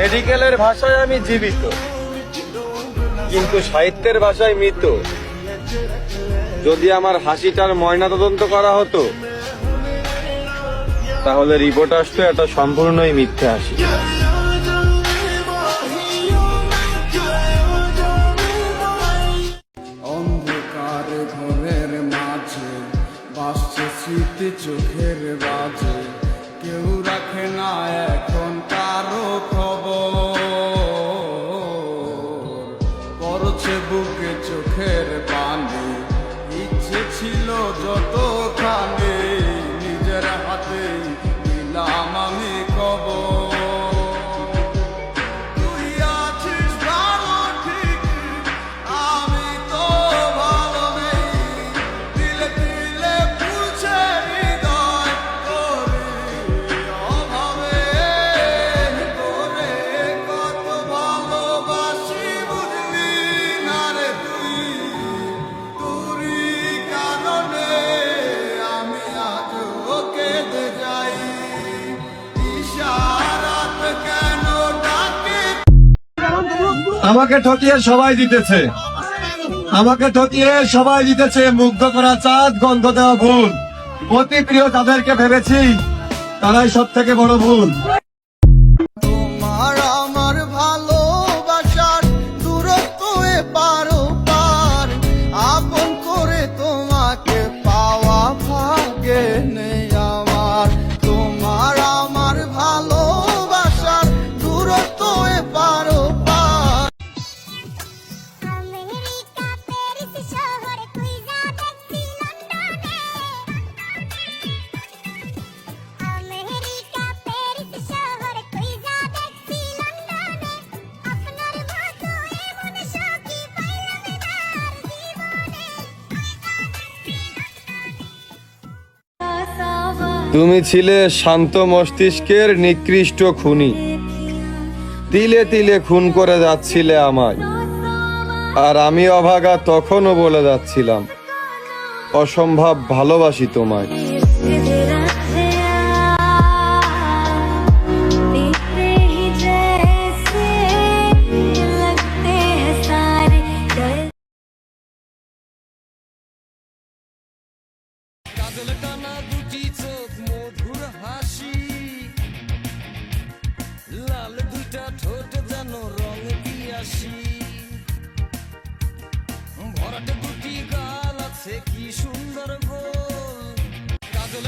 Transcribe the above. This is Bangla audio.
মেডিকেলের ভাষায় আমি জীবিত, কিন্তু সাহিত্যের ভাষায় মৃত। যদি আমার হাসিটার ময়নাতদন্ত করা হতো, তাহলে রিপোর্ট আসতো এটা সম্পূর্ণই মিথ্যে হাসি। অন্ধকার ঘরের মাঝে বাসছে স্মৃতি চোখের বাজে, কেউ রাখে না এখন কারো খবর, পড়ছে বুকে চোখের পানি, ইচ্ছে ছিল যতখানি নিজের হাতে দিলাম আমি খবর। আমাকে ঠকিয়ে সবাই জিতেছে, আমাকে ঠকিয়ে সবাই জিতেছে। মুগ্ধ করা চাঁদ, গন্ধ দেওয়া ভুল, অতি প্রিয় তাদেরকে ভেবেছি, তারাই সব থেকে বড় ভুল। তোমার আমার ভালোবাসার দূরত্ব পারো পার, আপন করে তোমাকে পাওয়া ভাগ্যে নেই আমার। তোমার আমার ভালোবাসার দূরত্ব পারো পার। আমেরিকা প্যারিস শহরে কুইজা দেখছি লন্ডনে, আমেরিকা প্যারিস শহরে কুইজা দেখছি লন্ডনে, আপনার মতো এমন সখী পাইলাম না আর জীবনে। তুমি ছিলে শান্ত মস্তিষ্কের নিকৃষ্ট খুনি, তিলে তিলে খুন করে যাচ্ছিলে আমায়, আর আমি অভাগা তখনও বলে যাচ্ছিলাম অসম্ভব ভালোবাসি তোমায়। কাজল টানা দুটি চোখ, মধুর হাসি, লাল দুইটা ঠোঁট যেন রং পিয়াসি, ভরাটে দুটি গাল আছে কি সুন্দর গোল। কাজল